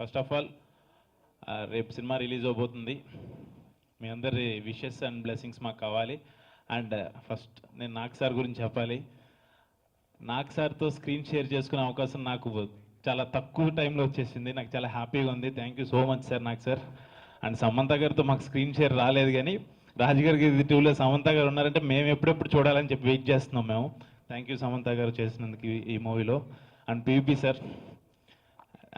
First of all రేపు cinema release అవబోతుంది. మీ అందరి విషెస్ అండ్ బ్లెస్సింగ్స్ మాకు కావాలి. అండ్ ఫస్ట్ నేను నాగ్ సార్ గురించి చెప్పాలి. నాగ్ సార్తో స్క్రీన్ షేర్ చేసుకునే అవకాశం నాకు చాలా తక్కువ టైంలో వచ్చేసింది. నాకు చాలా హ్యాపీగా ఉంది. Thank you so much sir Nag sir. And Samantha గారితో మాకు స్క్రీన్ షేర్ రాలేదు, కానీ రాజుగారికి ఇది టూలో సమంత గారు ఉన్నారంటే మేము ఎప్పుడెప్పుడు చూడాలని చెప్పి వెయిట్ చేస్తున్నాం మేము. థ్యాంక్ యూ సమంత గారు చేసినందుకు ఈ మూవీలో. And PVP sir,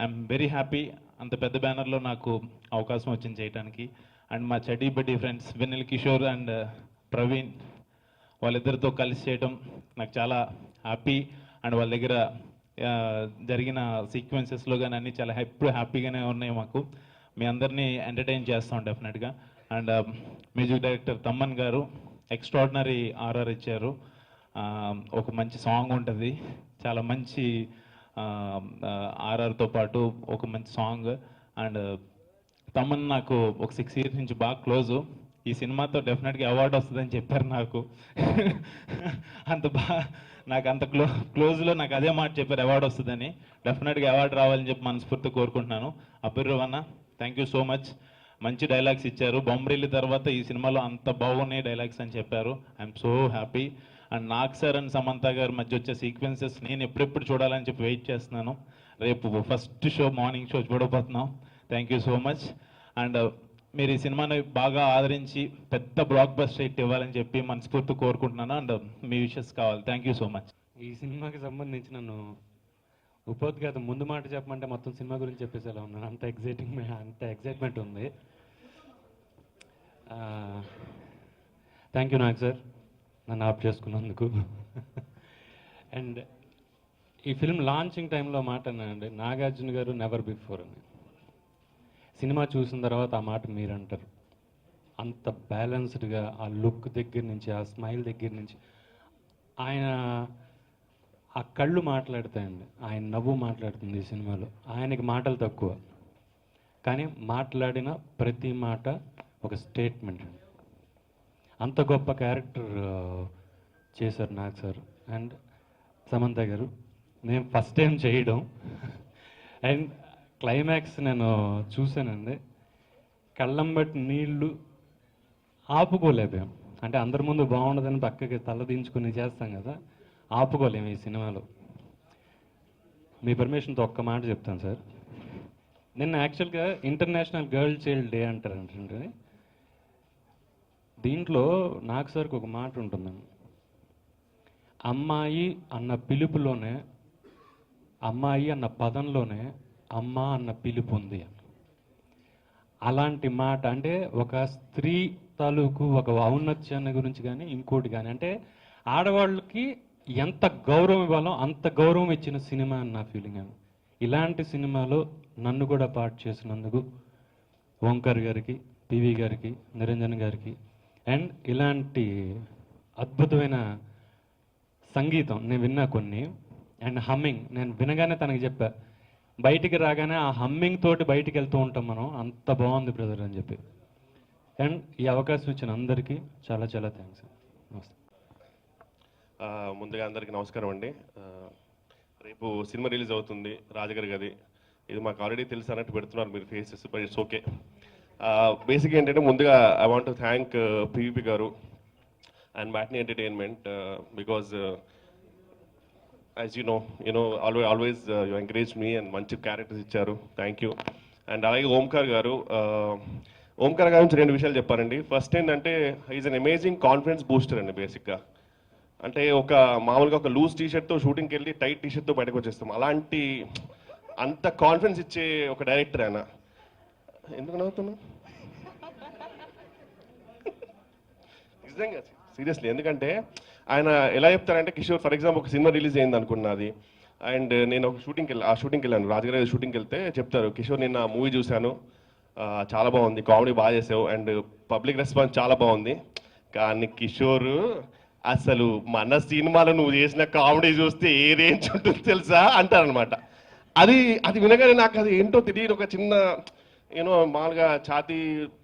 I'm very happy అంత పెద్ద బ్యానర్లో నాకు అవకాశం వచ్చింది చేయడానికి. అండ్ మా చడ్డీ buddy friends Vennela Kishore and Praveen, వాళ్ళిద్దరితో కలిసి చేయడం నాకు చాలా హ్యాపీ. అండ్ వాళ్ళ దగ్గర జరిగిన సీక్వెన్సెస్లో కానీ అన్నీ చాలా ఎప్పుడు హ్యాపీగానే ఉన్నాయి మాకు. మీ అందరినీ ఎంటర్టైన్ చేస్తాం డెఫినెట్గా. అండ్ మ్యూజిక్ డైరెక్టర్ తమ్మన్ గారు ఎక్స్ట్రాడినరీ ఆర్ఆర్ ఇచ్చారు. ఒక మంచి సాంగ్ ఉంటుంది, చాలా మంచి ఆర్ఆర్తో పాటు ఒక మంచి సాంగ్. అండ్ తమ్మన్ నాకు ఒక 6 years నుంచి బాగా క్లోజు. ఈ సినిమాతో డెఫినెట్గా అవార్డు వస్తుందని చెప్పారు నాకు. నాకు అంత క్లోజ్లో నాకు అదే మాట చెప్పారు, అవార్డు వస్తుందని. డెఫినెట్గా అవార్డు రావాలని చెప్పి మనస్ఫూర్తి కోరుకుంటున్నాను. అపూర్వ అన్న, థ్యాంక్ యూ సో మచ్. మంచి డైలాగ్స్ ఇచ్చారు. బొమ్మరిల్లి తర్వాత ఈ సినిమాలో అంత బాగున్నాయి డైలాగ్స్ అని చెప్పారు. I'm so happy. And Nag sir and Samantha గారి మధ్య వచ్చే సీక్వెన్సెస్ నేను ఎప్పుడెప్పుడు చూడాలని చెప్పి వెయిట్ చేస్తున్నాను. రేపు ఫస్ట్ షో మార్నింగ్ షో చూడబోతున్నాం. Thank you so much. And మీరు ఈ సినిమాని బాగా ఆదరించి పెద్ద బ్లాక్ బస్టర్ హిట్ ఇవ్వాలని చెప్పి మనస్ఫూర్తి కోరుకుంటున్నాను. అండ్ మీ విషెస్ కావాలి. Thank you so much. ఈ సినిమాకి సంబంధించి నన్ను ఉపోద్ఘాతం ముందు మాట చెప్పమంటే మొత్తం సినిమా గురించి చెప్పేసేలా ఉన్నాను. అంత ఎగ్జైట్మెంట్ ఉంది. థ్యాంక్ యూ నాగ్ సార్, నన్ను ఆప్ చేసుకున్నందుకు. అండ్ ఈ ఫిల్మ్ లాంచింగ్ టైంలో మాట అన్నానండి, నాగార్జున గారు నెవర్ బిఫోర్ అని. సినిమా చూసిన తర్వాత ఆ మాట మీరు అంటారు. అంత బ్యాలెన్స్డ్గా ఆ లుక్ దగ్గర నుంచి, ఆ స్మైల్ దగ్గర నుంచి, ఆయన ఆ కళ్ళు మాట్లాడతాయండి, ఆయన నవ్వు మాట్లాడుతుంది ఈ సినిమాలో. ఆయనకి మాటలు తక్కువ, కానీ మాట్లాడిన ప్రతి మాట ఒక స్టేట్మెంట్. అంత గొప్ప క్యారెక్టర్ చేశారు నాగ్ సార్ అండ్ సమంత గారు. నేను ఫస్ట్ టైం చేయడం అండ్ క్లైమాక్స్ నేను చూశానండి, కళ్ళం బట్టి నీళ్లు ఆపుకోలేకపోయాం. అంటే అందరి ముందు బాగుండదని పక్కకి తలదించుకుని చేస్తాం కదా, ఆపుకోలేము ఈ సినిమాలో. మీ పర్మిషన్తో ఒక్క మాట చెప్తాను సార్. నిన్న యాక్చువల్గా ఇంటర్నేషనల్ గర్ల్ చైల్డ్ డే అంటారంటే, దీంట్లో నాగ్ సార్కి ఒక మాట ఉంటుందండి, అమ్మాయి అన్న పిలుపులోనే, అమ్మాయి అన్న పదంలోనే అమ్మ అన్న పిలుపు ఉంది. అలాంటి మాట అంటే ఒక స్త్రీ తాలూకు ఒక ఔన్నత్యాన్ని గురించి కానీ ఇంకోటి కానీ, అంటే ఆడవాళ్ళకి ఎంత గౌరవం ఇవ్వాలో అంత గౌరవం ఇచ్చిన సినిమా అని నా ఫీలింగ్ అండి. ఇలాంటి సినిమాలో నన్ను కూడా పార్ట్ చేసినందుకు ఓంకార్ గారికి, పివి గారికి, నిరంజన్ గారికి, అండ్ ఇలాంటి అద్భుతమైన సంగీతం నేను విన్నా కొన్ని, అండ్ హమ్మింగ్ నేను వినగానే తనకి చెప్పా, బయటికి రాగానే ఆ హమ్మింగ్ తోటి బయటికి వెళ్తూ ఉంటాం మనం, అంత బాగుంది బ్రదర్ అని చెప్పి. అండ్ ఈ అవకాశం ఇచ్చిన అందరికీ చాలా చాలా థ్యాంక్స్. నమస్తే. ముందుగా అందరికీ నమస్కారం అండి. రేపు సినిమా రిలీజ్ అవుతుంది రాజగారి గది. ఇది మాకు ఆల్రెడీ తెలుసు అన్నట్టు పెడుతున్నారు మీరు ఫేసెస్, బట్ ఇట్స్ ఓకే. బేసిక్గా ఏంటంటే ముందుగా I want to thank PVP గారు and matinee entertainment because as you know always you encourage me and మంచి క్యారెక్టర్స్ ఇచ్చారు. Thank you. అండ్ అలాగే ఓంకార్ గారు, ఓంకార్ గారి నుంచి 2 విషయాలు చెప్పారండి. ఫస్ట్ ఏంటంటే is an amazing confidence booster అండి. బేసిక్గా అంటే ఒక మామూలుగా ఒక లూజ్ టీషర్ట్తో షూటింగ్కి వెళ్ళి టైట్ టీషర్ట్తో బయటకు వచ్చేస్తాం, అలాంటి అంత కాన్ఫిడెన్స్ ఇచ్చే ఒక డైరెక్టర్ ఆయన. ఎందుకు నవ్వుతున్నా? నిజంగా సీరియస్లీ, ఎందుకంటే ఆయన ఎలా చెప్తారంటే, కిషోర్ ఫర్ ఎగ్జాంపుల్ ఒక సినిమా రిలీజ్ అయింది అనుకున్నది, అండ్ నేను ఒక షూటింగ్కి వెళ్ళాను, రాజగారి షూటింగ్కి వెళ్తే చెప్తారు, కిషోర్ నిన్న మూవీ చూశాను, చాలా బాగుంది, కామెడీ బాగా చేసావు అండ్ పబ్లిక్ రెస్పాన్స్ చాలా బాగుంది, కానీ కిషోర్ అసలు మన సినిమాలో నువ్వు చేసిన కామెడీ చూస్తే ఏ రేంజ్ ఉంటుంది తెలుసా అంటారనమాట. అది వినగానే నాకు అది ఏంటో తెలియదు, ఒక చిన్న మామూలుగా ఛాతీ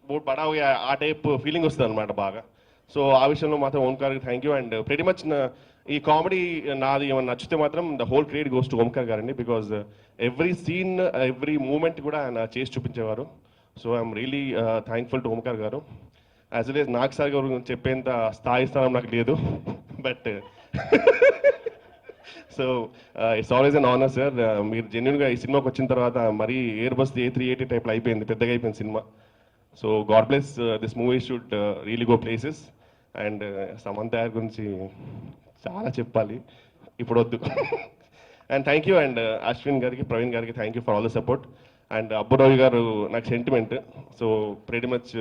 బోట్ బడావు ఆ టైప్ ఫీలింగ్ వస్తుంది అనమాట బాగా. సో ఆ విషయంలో మాత్రం ఓంకార్కి thank you. And pretty much ఈ కామెడీ నాది ఏమన్నా నచ్చితే మాత్రం the whole credit goes to Omkar గారండి, because every scene every moment కూడా ఆయన చేసి చూపించేవారు. So I'm really thankful to Omkar గారు. As well as Nag sir గారు చెప్పేంత స్థాయి స్థానం నాకు లేదు, but so it's always an honour sir. మీరు జెన్యున్గా ఈ సినిమాకి వచ్చిన తర్వాత మరీ ఎయిర్ బస్ A380 టైప్లో అయిపోయింది, పెద్దగా అయిపోయింది cinema. So God bless this movie should really go places. And Samantha గారి గురించి చాలా చెప్పాలి, ఇప్పుడు వద్దు. And thank you and Ashwin గారికి, ప్రవీణ్ గారికి thank you for all the support. And Abburavu గారు నాకు సెంటిమెంట్, సో ప్రెటీ మచ్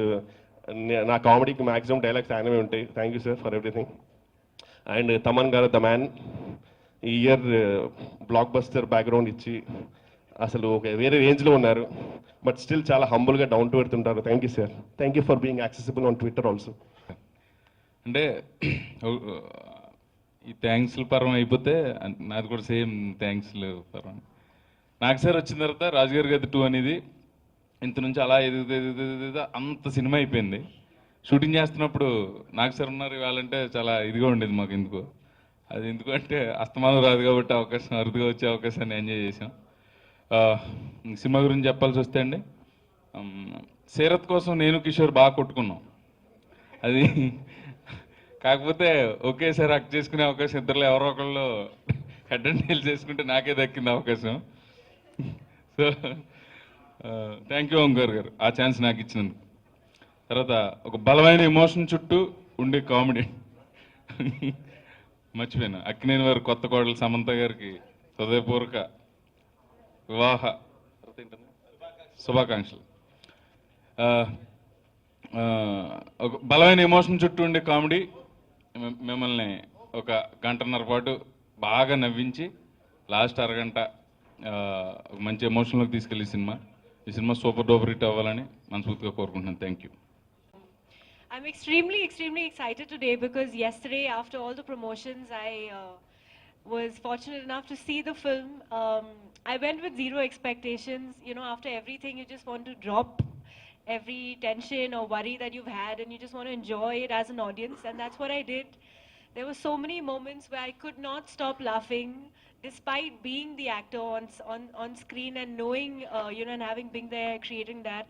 నా కామెడీకి మ్యాక్సిమం డైలాగ్స్ ఆయనవే ఉంటాయి. Thank you sir for everything. And Thaman గారు ద మ్యాన్, ఈ ఇయర్ బ్లాక్ బస్టర్ బ్యాక్గ్రౌండ్ ఇచ్చి అసలు ఒక వేరే రేంజ్లో ఉన్నారు, బట్ స్టిల్ చాలా హంబుల్గా డౌన్ టు ఎర్త్ ఉంటారు. Thank you sir. Thank you for being accessible on Twitter also. అంటే ఈ థ్యాంక్స్ల పరం అయిపోతే నాది కూడా సేమ్ థ్యాంక్స్లు పరం. నాకు సార్ వచ్చిన తర్వాత రాజుగారి గది 2 అనేది ఇంత నుంచి అలా ఎదుగుతా అంత సినిమా అయిపోయింది. షూటింగ్ చేస్తున్నప్పుడు నాకు సార్ ఉన్నారు ఇవ్వాలంటే చాలా ఇదిగా ఉండేది మాకు. ఎందుకు అది ఎందుకంటే అస్తమానం రాదు కాబట్టి అవకాశం అరుదుగా వచ్చే అవకాశాన్ని ఎంజాయ్ చేసాం. సినిమా గురించి చెప్పాల్సి వస్తే అండి, సీరత్ కోసం నేను కిషోర్ బాగా కొట్టుకున్నాం. అది కాకపోతే ఒకేసారి హక్ చేసుకునే అవకాశం ఇద్దరులో ఎవరో ఒకళ్ళు హెడ్ అండ్ టైల్ చేసుకుంటే నాకే దక్కింది అవకాశం. సో థ్యాంక్ యూ ఓంకార్ గారు ఆ ఛాన్స్ నాకు ఇచ్చినందుకు. తర్వాత ఒక బలమైన ఎమోషన్ చుట్టూ ఉండే కామెడీ మర్చిపోయాను. అక్కినేని వారి కొత్త కోడలు సమంత గారికి హృదయపూర్వక వివాహ శుభాకాంక్షలు. ఒక బలమైన ఎమోషన్ చుట్టూ ఉండే కామెడీ మిమ్మల్ని ఒక గంటన్నర పాటు బాగా నవ్వించి లాస్ట్ అరగంట ఒక మంచి ఎమోషన్లోకి తీసుకెళ్ళి ఈ సినిమా సూపర్ డూపర్ హిట్ అవ్వాలని మనస్ఫూర్తిగా కోరుకుంటున్నాను. Thank you. I'm extremely excited today because yesterday, after all the promotions, I was fortunate enough to see the film. I went with zero expectations. You know, after everything, you just want to drop every tension or worry that you've had, and you just want to enjoy it as an audience, and that's what I did. There were so many moments where I could not stop laughing, despite being the actor on screen and knowing, you know, and having been there, creating that.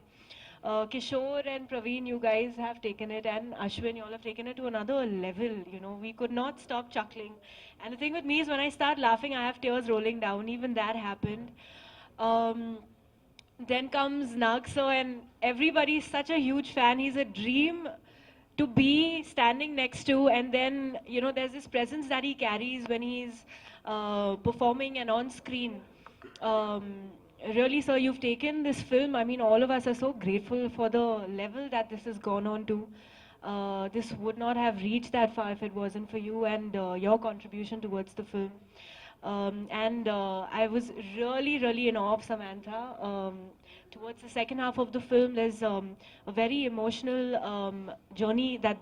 Kishore and Praveen, you guys have taken it, and Ashwin, you all have taken it to another level. You know, we could not stop chuckling. And the thing with me is when I start laughing, I have tears rolling down. Even that happened. Then comes Nag sir, and everybody's such a huge fan. He's a dream to be standing next to, and then, you know, there's this presence that he carries when he's performing and on screen. Really, sir, you've taken this film. I mean, all of us are so grateful for the level that this has gone on to. This would not have reached that far if it wasn't for you and your contribution towards the film. I was really in awe of Samantha. Towards the second half of the film, there's a very emotional journey that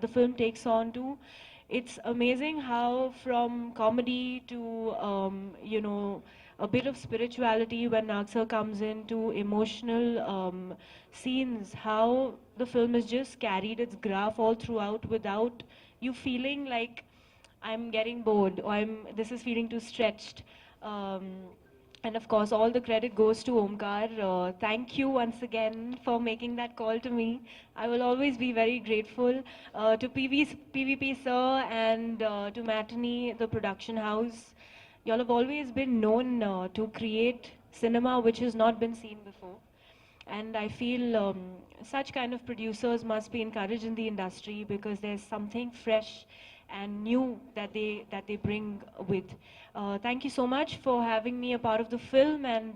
the film takes on to. It's amazing how from comedy to you know, a bit of spirituality when Nag sir comes in, to emotional scenes, how the film has just carried its graph all throughout without you feeling like I'm getting bored or this is feeling too stretched. And of course, all the credit goes to Omkar. Thank you once again for making that call to me. I will always be very grateful to PVP sir and to Matinee, the production house. You all have always been known to create cinema which has not been seen before. And I feel such kind of producers must be encouraged in the industry because there's something fresh and new that they bring with. Thank you so much for having me a part of the film, and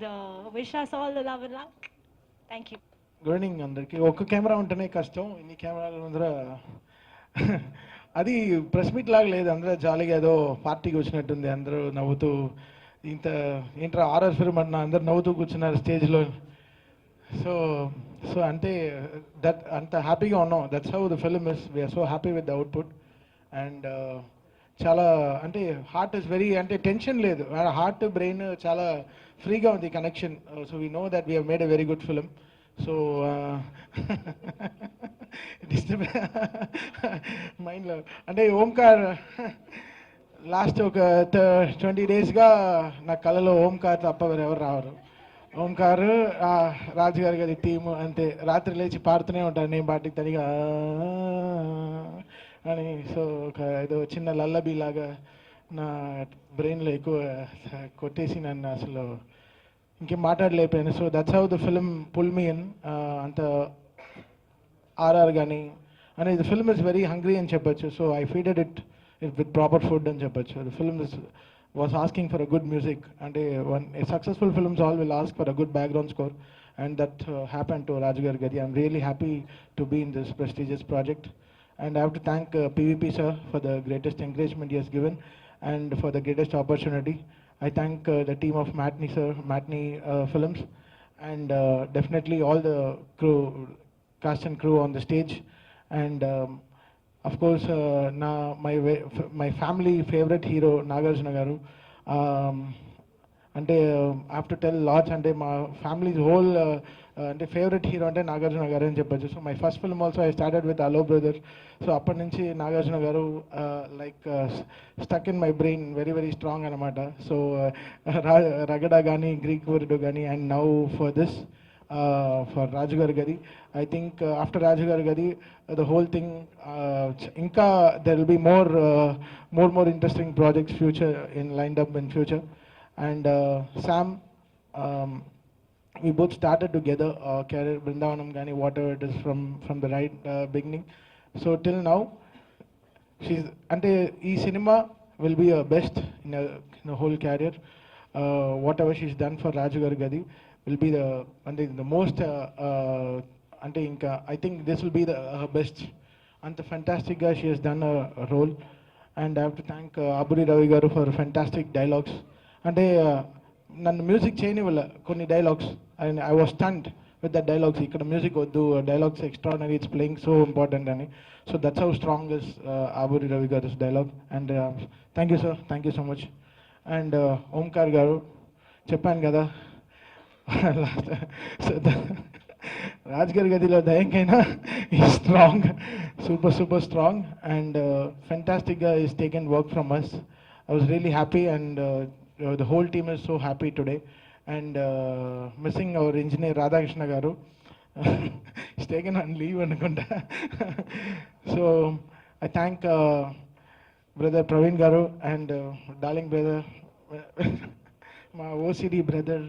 wish us all the love and luck. Thank you. Good evening అందరికీ. ఒక్క camera ఉంటేనే కష్టం, ఇన్ని కెమెరాల ముందర అది press meet లాగా లేదు. అందరూ జాలీగా ఏదో పార్టీకి వచ్చినట్టుంది, అందరూ నవ్వుతూ. ఇంత ఏంట్రా హారర్ ఫిల్మ్ అన్న అందరు నవ్వుతూ కూర్చున్నారు స్టేజ్లో. సో అంటే అంత హ్యాపీగా ఉన్నాం. That's how the film is. We are so happy with the output. And చాలా అంటే హార్ట్ ఇస్ వెరీ, అంటే టెన్షన్ లేదు, హార్ట్ బ్రెయిన్ చాలా ఫ్రీగా ఉంది connection. So we know that we have made a very good film. So disturb మైండ్లో అంటే Omkar last ఒక 20 డేస్గా నా కళలో ఓంకార్ తప్ప వేరెవరు రావరు. ఓంకార్ రాజు గారి గారి థీమ్ అంతే, రాత్రి లేచి పాడుతూనే ఉంటాను నేను పాటికి తనిగా అని. సో ఒక ఏదో చిన్న లల్లబీ లాగా నా బ్రెయిన్లో ఎక్కువ కొట్టేసి నన్ను అసలు ఇంకేం మాట్లాడలేకపోయాను. So that's how the film pull me in. అంత ఆర్ఆర్ కానీ అనేది ఫిల్మ్ ఇస్ వెరీ హంగ్రీ అని చెప్పొచ్చు. So I feeded it with proper food అని చెప్పొచ్చు. The film was asking for a good music, and a successful films all will ask for a good background score, and that happened to Rajgar Gadi. I'm really happy to be in this prestigious project, and I have to thank PVP sir for the greatest encouragement he has given and for the greatest opportunity. I thank the team of Matney sir, Matney Films, and definitely all the crew, cast and crew on the stage, and of course my family favorite hero Nagarjuna garu. అంటే I have to tell lots. అంటే మా family whole అంటే favourite hero అంటే నాగార్జున గారు అని చెప్పొచ్చు. So my first film also I started with hello brother. So అప్పటి నుంచి Nagarjuna garu like stuck in my brain, very very strong అనమాట. సో రగడ కానీ, గ్రీక్ వర్డ్ కానీ, and now for this for Raju Garu Gadi. I think after Raju Garu Gadi, the whole thing, inka there will be more interesting projects future in lined up in future. And Sam, we both started together career Brindavanam Gani, whatever it is from the right beginning. So till now, she's ante ee cinema will be her best in a whole career. Whatever she's done for Raju Garu Gadi will be the most ante inka I think this will be her best. Anta fantastic ga she has done a role, and I have to thank Aburi Ravi garu for fantastic dialogues. Ante nannu music cheyni valla konni dialogues, and I was stunned with the dialogues. Ikkada music oddu, dialogues extraordinary, it's playing so important ani. So that's how strong is Aburi Ravi garu's dialogue. And thank you sir, thank you so much. And Omkar garu చెప్పాను కదా రాజ్గర్ గదిలో దయంకైనా is strong, super strong, and ఫెంటాస్టిక్గా is taken work from us. I was really happy, and the whole team is so happy today. And missing our engineer Radhakrishna గారు, is taken on leave అనుకుంటా. So I thank brother Praveen గారు and darling brother, మా OCD brother.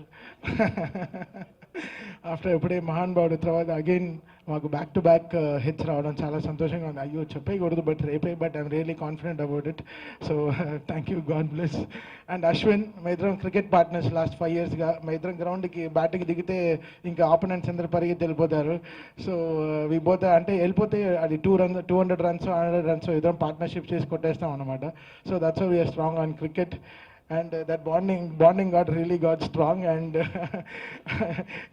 After ఎప్పుడే మహాన్ బావుడు తర్వాత again మాకు back to back hits రావడం చాలా సంతోషంగా ఉంది. అయ్యో చెప్పేయకూడదు, బట్ రేపే, but I'm really confident about it. So thank you, God bless. And Ashwin, మా ఇద్దరం క్రికెట్ పార్ట్నర్స్ లాస్ట్ 5 yearsగా. మా ఇద్దరం గ్రౌండ్కి బ్యాట్కి దిగితే ఇంకా ఆపోనెంట్స్ అందరు పరిగెత్తి వెళ్ళిపోతారు. సో వి బోత్ అంటే వెళ్ళిపోతే అది 200 runs 100 runs ఇద్దరం పార్ట్నర్షిప్ చేసి కొట్టేస్తాం అనమాట. So that's how we're strong on cricket. And that bonding got strong, and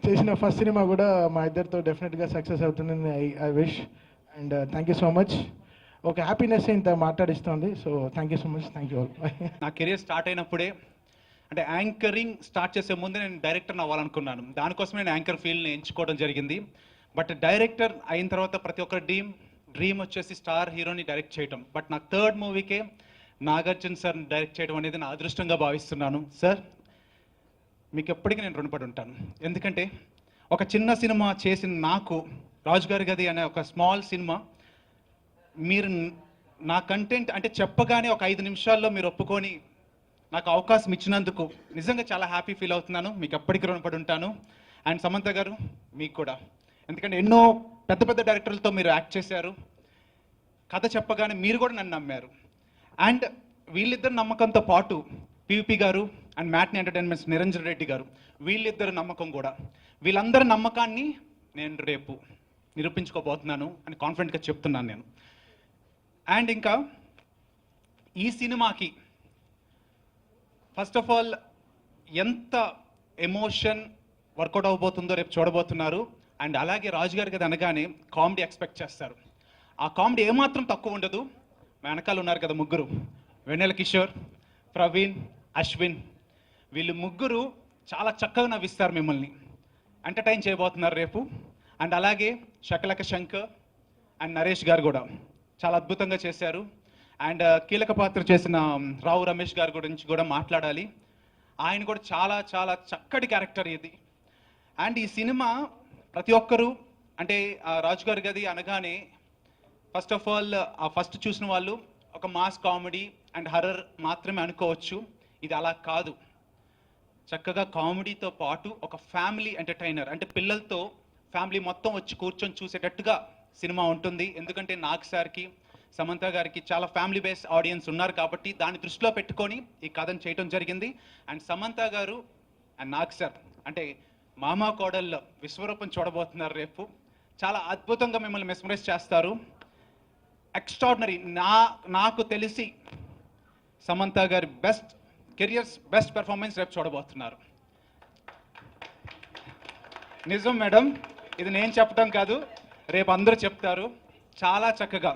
చేసిన ఫస్ట్ సినిమా కూడా మా ఇద్దరితో డెఫినెట్గా సక్సెస్ అవుతుందని I wish. And thank you so much. ఒక హ్యాపీనెస్ ఇంత మాట్లాడిస్తుంది. So thank you so much, thank you all. నా కెరీర్ స్టార్ట్ అయినప్పుడే, అంటే యాంకరింగ్ స్టార్ట్ చేసే ముందు నేను డైరెక్టర్ని అవ్వాలనుకున్నాను. దానికోసం నేను యాంకర్ ఫీల్డ్ని ఎంచుకోవడం జరిగింది. బట్ డైరెక్టర్ అయిన తర్వాత ప్రతి ఒక్కరి డ్రీమ్ వచ్చేసి స్టార్ హీరోని డైరెక్ట్ చేయటం. బట్ నాకు 3rd మూవీకే నాగార్జున సార్ డైరెక్ట్ చేయడం అనేది నా అదృష్టంగా భావిస్తున్నాను. సార్, మీకు ఎప్పటికీ నేను రుణపడి ఉంటాను. ఎందుకంటే ఒక చిన్న సినిమా చేసిన నాకు, రాజు గారి గది అనే ఒక స్మాల్ సినిమా, మీరు నా కంటెంట్ అంటే చెప్పగానే ఒక 5 నిమిషాల్లో మీరు ఒప్పుకొని నాకు అవకాశం ఇచ్చినందుకు నిజంగా చాలా హ్యాపీ ఫీల్ అవుతున్నాను. మీకు ఎప్పటికీ రుణపడి ఉంటాను. అండ్ సమంత గారు, మీకు కూడా. ఎందుకంటే ఎన్నో పెద్ద డైరెక్టర్లతో మీరు యాక్ట్ చేశారు. కథ చెప్పగానే మీరు కూడా నన్ను నమ్మారు. అండ్ వీళ్ళిద్దరు నమ్మకంతో పాటు పివిపి గారు and matinee entertainments Niranjan Reddy గారు, వీళ్ళిద్దరు నమ్మకం కూడా, వీళ్ళందరి నమ్మకాన్ని నేను రేపు నిరూపించుకోబోతున్నాను అని కాన్ఫిడెంట్గా చెప్తున్నాను నేను. అండ్ ఇంకా ఈ సినిమాకి ఫస్ట్ ఆఫ్ ఆల్ ఎంత ఎమోషన్ వర్కౌట్ అవ్వబోతుందో రేపు చూడబోతున్నారు. అండ్ అలాగే రాజు గారి కదా అనగానే కామెడీ ఎక్స్పెక్ట్ చేస్తారు. ఆ కామెడీ ఏమాత్రం తక్కువ ఉండదు. మా వెనకాల ఉన్నారు కదా ముగ్గురు, వెన్నెల కిషోర్, ప్రవీణ్, అశ్విన్, వీళ్ళు ముగ్గురు చాలా చక్కగా నవ్విస్తారు, మిమ్మల్ని ఎంటర్టైన్ చేయబోతున్నారు రేపు. అండ్ అలాగే శకలక శంకర్ అండ్ నరేష్ గారు కూడా చాలా అద్భుతంగా చేశారు. అండ్ కీలక పాత్ర చేసిన రావు రమేష్ గారి గురించి కూడా మాట్లాడాలి. ఆయన కూడా చాలా చాలా చక్కటి క్యారెక్టర్ ఇది. అండ్ ఈ సినిమా ప్రతి ఒక్కరూ అంటే రాజు గారి గది అనగానే ఫస్ట్ ఆఫ్ ఆల్ ఆ ఫస్ట్ చూసిన వాళ్ళు ఒక మాస్ కామెడీ అండ్ హర్రర్ మాత్రమే అనుకోవచ్చు. ఇది అలా కాదు. చక్కగా కామెడీతో పాటు ఒక ఫ్యామిలీ ఎంటర్టైనర్, అంటే పిల్లలతో ఫ్యామిలీ మొత్తం వచ్చి కూర్చొని చూసేటట్టుగా సినిమా ఉంటుంది. ఎందుకంటే నాగ్ సార్కి, సమంత గారికి చాలా ఫ్యామిలీ బేస్ ఆడియన్స్ ఉన్నారు కాబట్టి దాన్ని దృష్టిలో పెట్టుకొని ఈ కథను చేయడం జరిగింది. అండ్ సమంత గారు అండ్ నాగ్ సార్ అంటే మామా కోడల్లో విశ్వరూపం చూడబోతున్నారు రేపు. చాలా అద్భుతంగా మిమ్మల్ని మెస్మరైజ్ చేస్తారు. ఎక్స్ట్రాడినరీ. నాకు తెలిసి సమంత గారి కెరియర్స్ బెస్ట్ పెర్ఫార్మెన్స్ రేపు చూడబోతున్నారు. నిజం మేడం, ఇది నేను చెప్పడం కాదు, రేపు అందరూ చెప్తారు. చాలా చక్కగా.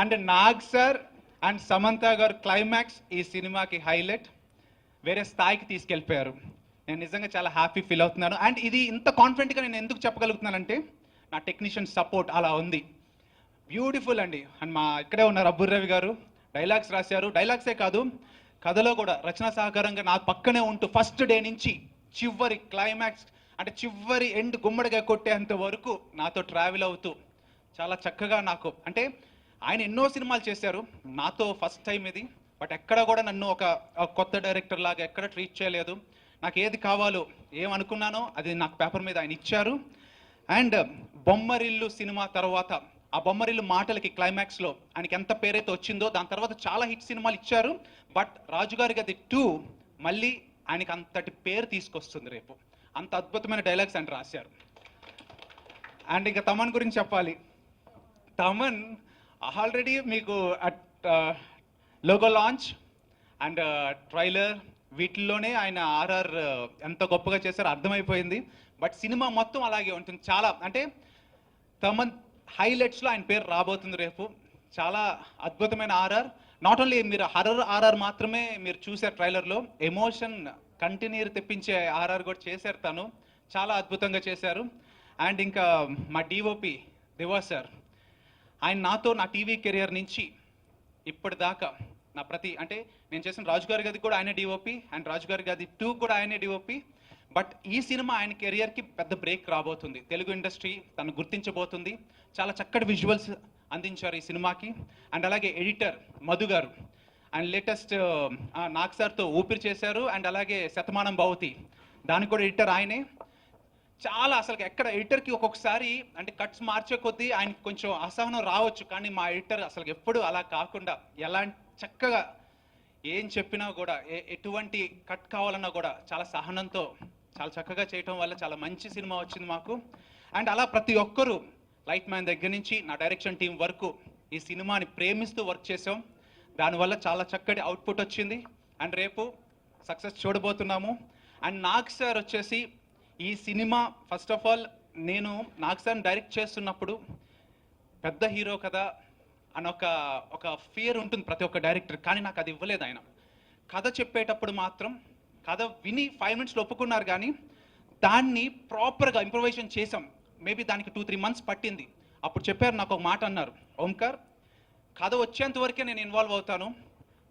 And Nag sir and Samantha గారు క్లైమాక్స్ ఈ సినిమాకి హైలైట్. వేరే స్థాయికి తీసుకెళ్ళిపోయారు. నేను నిజంగా చాలా హ్యాపీ ఫీల్ అవుతున్నాను. అండ్ ఇది ఇంత కాన్ఫిడెంట్గా నేను ఎందుకు చెప్పగలుగుతున్నానంటే నా టెక్నీషియన్ సపోర్ట్ అలా ఉంది. బ్యూటిఫుల్ అండి. అండ్ మా ఇక్కడే ఉన్నారు అబ్బుర్ రవి గారు, డైలాగ్స్ రాశారు. డైలాగ్సే కాదు, కథలో కూడా రచన సహకారంగా నా పక్కనే ఉంటూ ఫస్ట్ డే నుంచి చివరి క్లైమాక్స్ అంటే చివరి ఎండ్ గుమ్మడిగా కొట్టేంత వరకు నాతో ట్రావెల్ అవుతూ చాలా చక్కగా నాకు అంటే ఆయన ఎన్నో సినిమాలు చేశారు, నాతో ఫస్ట్ టైం ఇది. బట్ ఎక్కడ కూడా నన్ను ఒక కొత్త డైరెక్టర్ లాగా ఎక్కడ ట్రీట్ చేయలేదు. నాకు ఏది కావాలో ఏమనుకున్నానో అది నాకు పేపర్ మీద ఆయన ఇచ్చారు. అండ్ బొమ్మరిల్లు సినిమా తర్వాత ఆ బొమ్మరిల్లు మాటలకి క్లైమాక్స్లో ఆయనకి ఎంత పేరైతే వచ్చిందో దాని తర్వాత చాలా హిట్ సినిమాలు ఇచ్చారు. బట్ రాజుగారి గది 2 మళ్ళీ ఆయనకి అంతటి పేరు తీసుకొస్తుంది రేపు. అంత అద్భుతమైన డైలాగ్స్ ఆయన రాశారు. అండ్ ఇంకా తమన్ గురించి చెప్పాలి. తమన్ ఆల్రెడీ మీకు లోగో లాంచ్ అండ్ ట్రైలర్ వీటిల్లోనే ఆయన ఆర్ఆర్ ఎంత గొప్పగా చేశారో అర్థమైపోయింది. బట్ సినిమా మొత్తం అలాగే ఉంటుంది. చాలా అంటే తమన్ హైలైట్స్లో ఆయన పేరు రాబోతుంది రేపు. చాలా అద్భుతమైన ఆర్ఆర్. నాట్ ఓన్లీ మీరు హర్రర్ ఆర్ఆర్ మాత్రమే మీరు చూసారు ట్రైలర్లో, ఎమోషన్ కంటిన్యూ తెప్పించే ఆర్ఆర్ కూడా చేశారు తను. చాలా అద్భుతంగా చేశారు. అండ్ ఇంకా మా డిఓపి దివా సార్, ఆయన నాతో నా టీవీ కెరియర్ నుంచి ఇప్పటిదాకా నా అంటే నేను చేసిన రాజుగారి గది కూడా ఆయనే డిఓపి అండ్ రాజుగారి గది 2 కూడా ఆయనే డిఓపి. బట్ ఈ సినిమా ఆయన కెరియర్కి పెద్ద బ్రేక్ రాబోతుంది. తెలుగు ఇండస్ట్రీ తను గుర్తించబోతుంది. చాలా చక్కటి విజువల్స్ అందించారు ఈ సినిమాకి. అండ్ అలాగే ఎడిటర్ మధు గారు అండ్ లేటెస్ట్ నాగ్ సార్తో ఊపిరి చేశారు. అండ్ అలాగే శతమానం భవతి దానికి కూడా ఎడిటర్ ఆయనే. చాలా అసలు ఎక్కడ ఎడిటర్కి ఒక్కొక్కసారి అంటే కట్స్ మార్చే కొద్దీ ఆయనకి కొంచెం అసహనం రావచ్చు, కానీ మా ఎడిటర్ అసలు ఎప్పుడు అలా కాకుండా ఎలాంటి చక్కగా ఏం చెప్పినా కూడా ఎటువంటి కట్ కావాలన్నా కూడా చాలా సహనంతో చాలా చక్కగా చేయటం వల్ల చాలా మంచి సినిమా వచ్చింది మాకు. అండ్ అలా ప్రతి ఒక్కరూ లైట్ మ్యాన్ దగ్గర నుంచి నా డైరెక్షన్ టీం వరకు ఈ సినిమాని ప్రేమిస్తూ వర్క్ చేసాం. దానివల్ల చాలా చక్కటి అవుట్పుట్ వచ్చింది. అండ్ రేపు సక్సెస్ చూడబోతున్నాము. అండ్ నాగ్ సార్ వచ్చేసి ఈ సినిమా ఫస్ట్ ఆఫ్ ఆల్ నేను నాగ్ సార్ని డైరెక్ట్ చేస్తున్నప్పుడు పెద్ద హీరో కదా అని ఒక ఫియర్ ఉంటుంది ప్రతి ఒక్క డైరెక్టర్, కానీ నాకు అది ఇవ్వలేదు ఆయన. కథ చెప్పేటప్పుడు మాత్రం కథ విని 5 మినిట్స్లో ఒప్పుకున్నారు, కానీ దాన్ని ప్రాపర్గా ఇంప్రొవైజేషన్ చేసాం. మేబీ దానికి 2-3 మంత్స్ పట్టింది. అప్పుడు చెప్పారు, నాకు ఒక మాట అన్నారు, ఓంకార్ కథ వచ్చేంత వరకే నేను ఇన్వాల్వ్ అవుతాను,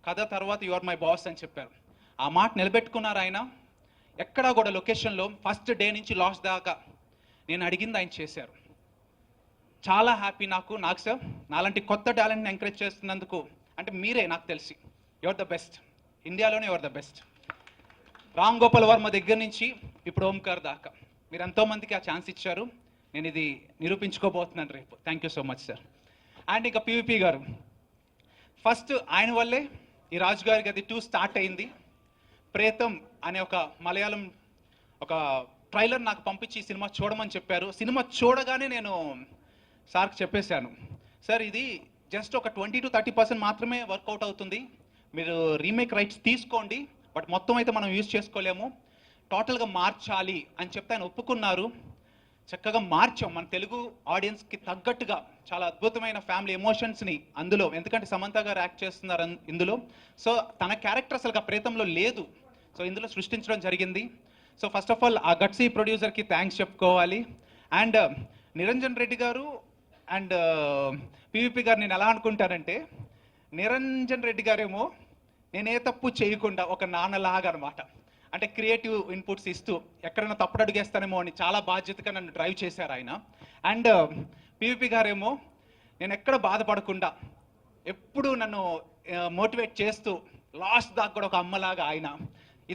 కథ తర్వాత యు ఆర్ మై బాస్ అని చెప్పారు. ఆ మాట నిలబెట్టుకున్నారు ఆయన. ఎక్కడా కూడా లొకేషన్లో ఫస్ట్ డే నుంచి లాస్ట్ దాకా నేను అడిగింది ఆయన చేశారు. చాలా హ్యాపీ నాగ్ సార్ నాలాంటి కొత్త టాలెంట్ని ఎంకరేజ్ చేస్తున్నందుకు. అంటే మీరే నాకు తెలిసి యువర్ ద బెస్ట్, ఇండియాలోనే your the best. Ram Gopal Varma దగ్గర నుంచి ఇప్పుడు ఓంకార్ దాకా మీరు ఎంతోమందికి ఆ ఛాన్స్ ఇచ్చారు. నేను ఇది నిరూపించుకోబోతున్నాను రేపు. Thank you so much sir. And ఇంకా పివిపి గారు, ఫస్ట్ ఆయన వల్లే ఈ రాజుగారి గది 2 స్టార్ట్ అయింది. ప్రేతం అనే ఒక మలయాళం ఒక ట్రైలర్ నాకు పంపించి ఈ సినిమా చూడమని చెప్పారు. సినిమా చూడగానే నేను సార్కి చెప్పేశాను, సార్ ఇది జస్ట్ ఒక 20-30% మాత్రమే వర్కౌట్ అవుతుంది, మీరు రీమేక్ రైట్స్ తీసుకోండి, బట్ మొత్తం అయితే మనం యూజ్ చేసుకోలేము, టోటల్గా మార్చాలి అని చెప్తే ఆయన ఒప్పుకున్నారు. చక్కగా మార్చాం మన తెలుగు ఆడియన్స్కి తగ్గట్టుగా. చాలా అద్భుతమైన ఫ్యామిలీ ఎమోషన్స్ని అందులో, ఎందుకంటే సమంత గారు యాక్ట్ చేస్తున్నారు ఇందులో. సో తన క్యారెక్టర్ అసలు ఆ ప్రేతంలో లేదు, సో ఇందులో సృష్టించడం జరిగింది. సో ఫస్ట్ ఆఫ్ ఆల్ ఆ గట్సీ ప్రొడ్యూసర్కి థ్యాంక్స్ చెప్పుకోవాలి. అండ్ నిరంజన్ రెడ్డి గారు అండ్ పివిపి గారు నేను ఎలా అనుకుంటానంటే నిరంజన్ రెడ్డి గారేమో నేనే తప్పు చేయకుండా ఒక నాన్నలాగా అనమాట. అంటే క్రియేటివ్ ఇన్పుట్స్ ఇస్తూ ఎక్కడైనా తప్పుడు అడుగేస్తానేమో అని చాలా బాధ్యతగా నన్ను డ్రైవ్ చేశారు ఆయన. అండ్ పివిపి గారేమో నేను ఎక్కడ బాధపడకుండా ఎప్పుడు నన్ను మోటివేట్ చేస్తూ లాస్ట్ దాకా కూడా ఒక అమ్మలాగా ఆయన.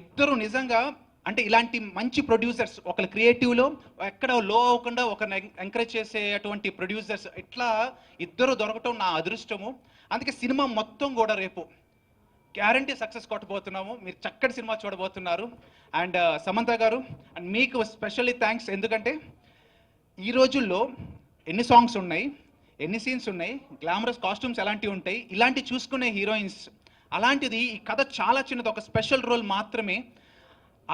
ఇద్దరు నిజంగా అంటే ఇలాంటి మంచి ప్రొడ్యూసర్స్, ఒకరు క్రియేటివ్లో ఎక్కడ లో అవ్వకుండా ఒకరిని ఎంకరేజ్ చేసేటువంటి ప్రొడ్యూసర్స్ ఇట్లా ఇద్దరు దొరకటం నా అదృష్టము. అందుకే సినిమా మొత్తం కూడా రేపు గ్యారంటీ సక్సెస్ కొట్టబోతున్నాము. మీరు చక్కటి సినిమా చూడబోతున్నారు. అండ్ సమంత గారు అండ్ మీకు స్పెషల్లీ థ్యాంక్స్. ఎందుకంటే ఈ రోజుల్లో ఎన్ని సాంగ్స్ ఉన్నాయి, ఎన్ని సీన్స్ ఉన్నాయి, గ్లామరస్ కాస్ట్యూమ్స్ ఎలాంటివి ఉంటాయి, ఇలాంటి చూసుకునే హీరోయిన్స్. అలాంటిది ఈ కథ చాలా చిన్నది, ఒక స్పెషల్ రోల్ మాత్రమే.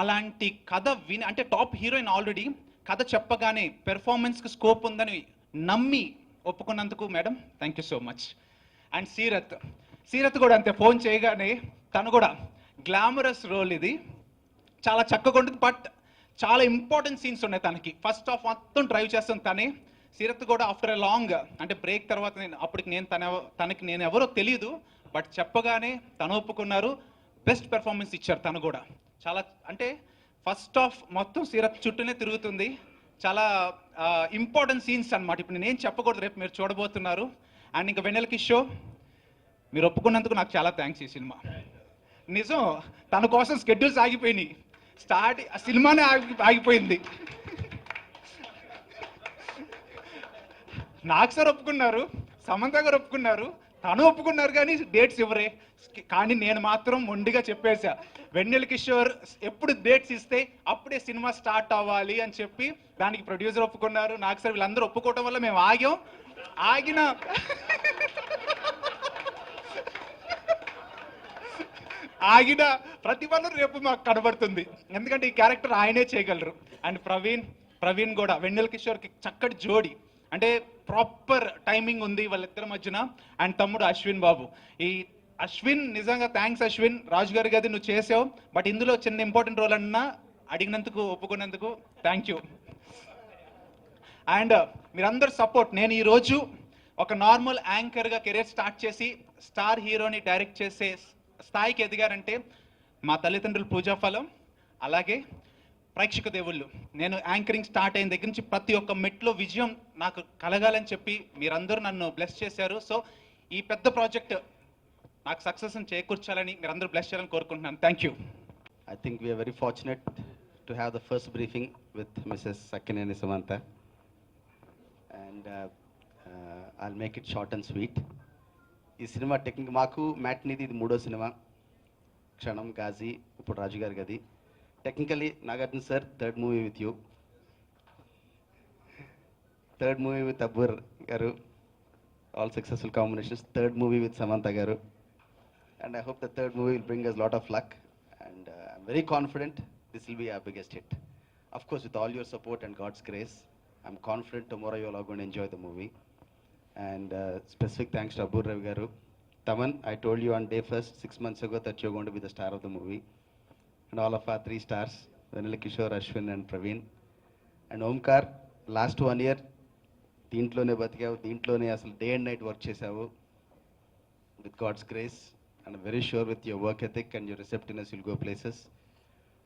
అలాంటి కథ అంటే టాప్ హీరోయిన్ ఆల్రెడీ కథ చెప్పగానే పెర్ఫార్మెన్స్కి స్కోప్ ఉందని నమ్మి ఒప్పుకున్నందుకు madam thank you so much. And Seerat కూడా అంతే, ఫోన్ చేయగానే తను కూడా గ్లామరస్ రోల్ ఇది చాలా చక్కగా ఉంటుంది. బట్ చాలా ఇంపార్టెంట్ సీన్స్ ఉన్నాయి తనకి. ఫస్ట్ హాఫ్ మొత్తం డ్రైవ్ చేస్తుంది తనే. సీరత్ కూడా ఆఫ్టర్ ఎ లాంగ్ అంటే బ్రేక్ తర్వాత తనకి నేను ఎవరో తెలియదు, బట్ చెప్పగానే తను ఒప్పుకున్నారు. బెస్ట్ పెర్ఫార్మెన్స్ ఇచ్చారు తను కూడా. చాలా అంటే ఫస్ట్ హాఫ్ మొత్తం సీరత్ చుట్టూనే తిరుగుతుంది. చాలా ఇంపార్టెంట్ సీన్స్ అనమాట. ఇప్పుడు నేను చెప్పకూడదు, రేపు మీరు చూడబోతున్నారు. అండ్ ఇంకా వెన్నెల కిషోర్ మీరు ఒప్పుకున్నందుకు నాకు చాలా థ్యాంక్స్. ఈ సినిమా నిజం తన కోసం స్కెడ్యూల్స్ ఆగిపోయినాయి, సినిమానే ఆగిపోయింది. నాకు సార్ ఒప్పుకున్నారు, సమంత గారు ఒప్పుకున్నారు, తను ఒప్పుకున్నారు, కానీ డేట్స్ ఇవ్వరే. కానీ నేను మాత్రం మొండిగా చెప్పేశా, వెన్నెల కిషోర్ ఎప్పుడు డేట్స్ ఇస్తే అప్పుడే సినిమా స్టార్ట్ అవ్వాలి అని చెప్పి. దానికి ప్రొడ్యూసర్ ఒప్పుకున్నారు, నాకు సార్, వీళ్ళందరూ ఒప్పుకోవటం వల్ల మేము ఆగిన ప్రతి పనులు రేపు మాకు కనబడుతుంది. ఎందుకంటే ఈ క్యారెక్టర్ ఆయనే చేయగలరు. అండ్ ప్రవీణ్ కూడా వెన్నెల కిషోర్కి చక్కటి జోడి, అంటే ప్రాపర్ టైమింగ్ ఉంది వాళ్ళిద్దరి మధ్యన. అండ్ తమ్ముడు అశ్విన్ బాబు, ఈ అశ్విన్ నిజంగా థ్యాంక్స్ అశ్విన్. రాజు గారి గది నువ్వు చేసావు, బట్ ఇందులో చిన్న ఇంపార్టెంట్ రోల్ అన్నా అడిగినందుకు ఒప్పుకున్నందుకు థ్యాంక్ యూ. అండ్ మీరందరూ సపోర్ట్. నేను ఈరోజు ఒక నార్మల్ యాంకర్గా కెరీర్ స్టార్ట్ చేసి స్టార్ హీరోని డైరెక్ట్ చేసే స్థాయికి ఎదిగారంటే మా తల్లిదండ్రుల పూజాఫలం, అలాగే ప్రేక్షక దేవుళ్ళు. నేను యాంకరింగ్ స్టార్ట్ అయిన దగ్గర నుంచి ప్రతి ఒక్క మెట్లో విజయం నాకు కలగాలని చెప్పి మీరందరూ నన్ను బ్లెస్ చేశారు. సో ఈ పెద్ద ప్రాజెక్ట్ నాకు సక్సెస్ని చేకూర్చాలని మీరందరూ బ్లెస్ చేయాలని కోరుకుంటున్నాను. Thank you. I think we are very fortunate to have the first briefing with Mrs. Sakkineni Samantha. And I'll make it short and sweet. ఈ సినిమా టెక్నిక్ మాకు మ్యాట్నీది ఇది 3వ సినిమా, క్షణం, గాజీ, ఇప్పుడు Raju Gari Gadhi. Technically Nagarjuna sir 3rd movie with you, 3rd movie with Abburi గారు, all successful combinations, 3rd movie with Samantha గారు. And I hope the 3rd movie will bring us a lot of luck. And I'm very confident this will be our biggest hit. Of course, with all your support and God's grace, I'm confident tomorrow you all are going to enjoy the movie. And specific thanks to Abbur Ravi Garu. Taman, I told you on day first, 6 months ago, that you're going to be the star of the movie. And all of our 3 stars, Venila Kishore, Ashwin and Praveen. And Omkar, last 1 year, దీంట్లోనే బతికావు, దీంట్లోనే అసలు day and night work చేసావు. With God's grace, and I'm very sure with your work ethic and your receptiveness, you'll go places.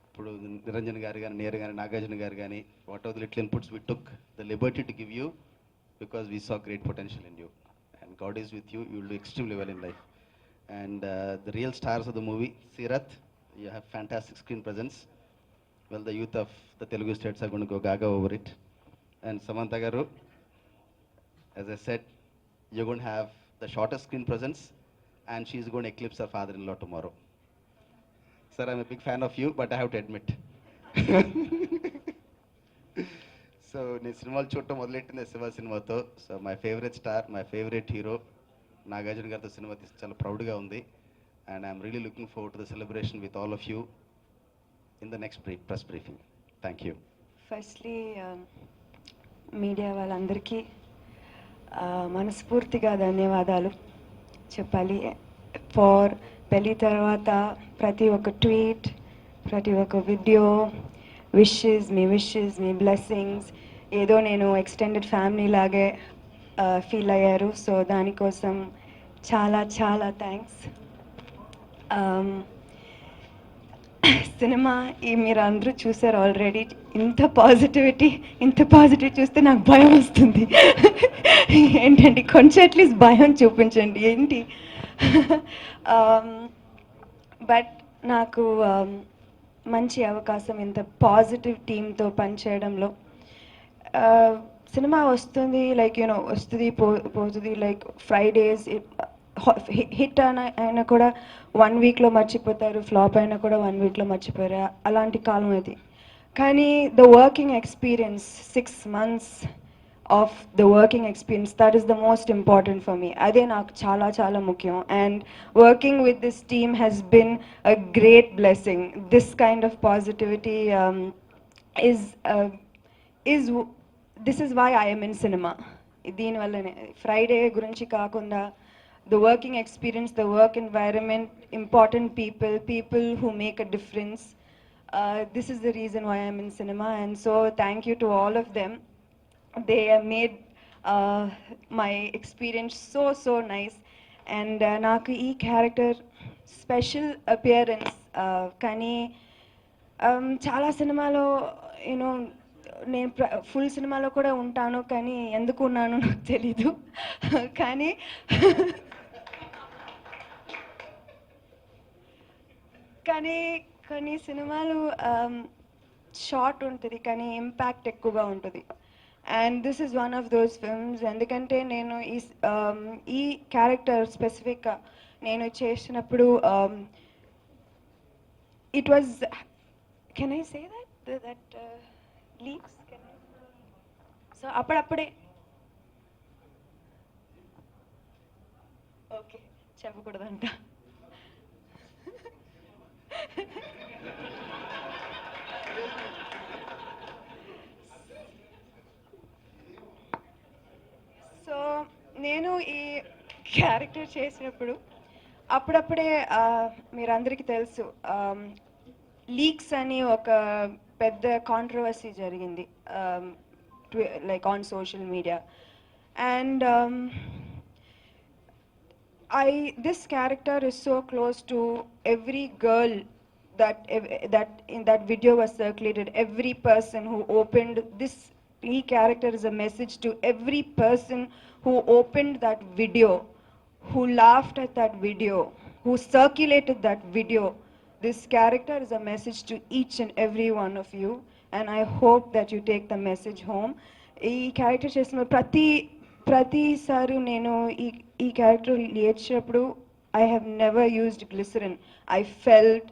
ఇప్పుడు నిరంజన్ గారు కానీ, నేరు కానీ, నాగార్జున గారు కానీ, what are the little inputs we took the liberty to give you because we saw great potential in you. And God is with you, you will do extremely well in life. And the real stars of the movie, Sirath, you have fantastic screen presence. Well, the youth of the Telugu states are going to go gaga over it. And Samantha garu, as I said, you're going to have the shortest screen presence, and she's going to eclipse her father-in-law tomorrow. Sir, I'm a big fan of you, but I have to admit. So, నేను సినిమాలు చూడటం మొదలెట్టింది శివ సినిమాతో. So my favourite star, my favourite hero Nagarjuna గారితో cinema తీసి చాలా ప్రౌడ్గా ఉంది. And I'm really looking forward to the celebration with all of you in the next press briefing. Thank you. Firstly media వాళ్ళందరికీ మనస్ఫూర్తిగా ధన్యవాదాలు చెప్పాలి. ఫార్ పెళ్ళి తర్వాత ప్రతి ఒక్క ట్వీట్, ప్రతి ఒక్క వీడియో, మీ విషెస్, మీ బ్లెస్సింగ్స్, ఏదో నేను ఎక్స్టెండెడ్ ఫ్యామిలీ లాగే ఫీల్ అయ్యారు. సో దానికోసం చాలా చాలా థ్యాంక్స్. సినిమా ఈ మీరు అందరూ చూసారు ఆల్రెడీ. ఇంత పాజిటివిటీ చూస్తే నాకు భయం వస్తుంది. ఏంటండి, కొంచెం అట్లీస్ట్ భయం చూపించండి ఏంటి. బట్ నాకు మంచి అవకాశం ఇంత పాజిటివ్ టీంతో పనిచేయడంలో. సినిమా వస్తుంది, లైక్ యూనో వస్తుంది పోతుంది, లైక్ ఫ్రైడేస్ హిట్ అయినా కూడా 1 వీక్లో మర్చిపోతారు, ఫ్లాప్ అయినా కూడా 1 వీక్లో మర్చిపోయారు, అలాంటి కాలం అది. కానీ the working experience 6 months of the working experience, that is the most important for me. అదే నాకు చాలా చాలా ముఖ్యం. And working with this team has been a great blessing. This kind of positivity this is why I'm in cinema. దీనివల్లనే Friday గురించి కాకుండా the working experience, the work environment, important people who make a difference. This is the reason why I'm in cinema, and so thank you to all of them. They have made my experience so nice. And నాకు ఈ character special appearance. కానీ చాలా సినిమాలో you know నేను full సినిమాలో కూడా ఉంటాను, కానీ ఎందుకు ఉన్నానో నాకు తెలీదు. కానీ కొన్ని సినిమాలు షార్ట్ ఉంటుంది కానీ ఇంపాక్ట్ ఎక్కువగా ఉంటుంది. And this is one of those films. ఎందుకంటే నేను ఈ క్యారెక్టర్ స్పెసిఫిక్గా నేను చేసినప్పుడు it was, can I say that leaks, so అప్పుడప్పుడే ఓకే చెప్పకూడదంట. సో నేను ఈ క్యారెక్టర్ చేసినప్పుడు అప్పుడప్పుడే మీరందరికీ తెలుసు, లీక్స్ అని ఒక పెద్ద కాంట్రవర్సీ జరిగింది, like on social media. And this character is so close to every girl that in that video was circulated. Every person who opened this character is a message to every person who opened that video, who laughed at that video, who circulated that video. This character is a message to each and every one of you, and I hope that you take the message home. Ee character chesina ప్రతిసారి నేను ఈ character నేర్చినప్పుడు I have never used glycerin. I felt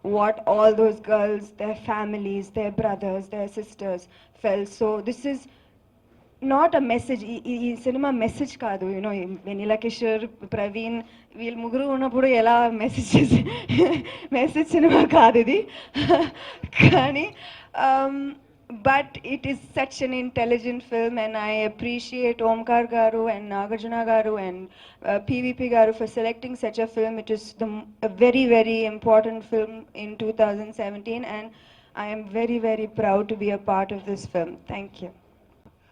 what all those girls, their families, their brothers, their sisters felt. So this is not a message. ఈ cinema message కాదు. You know vanilla Kishore, Praveen వీళ్ళు ముగ్గురు ఉన్నప్పుడు ఎలా message cinema కాదు ఇది. కానీ but it is such an intelligent film, and I appreciate Omkar garu and Nagarjuna garu and PVP garu for selecting such a film. It is a very very important film in 2017, and I am very very proud to be a part of this film. Thank you.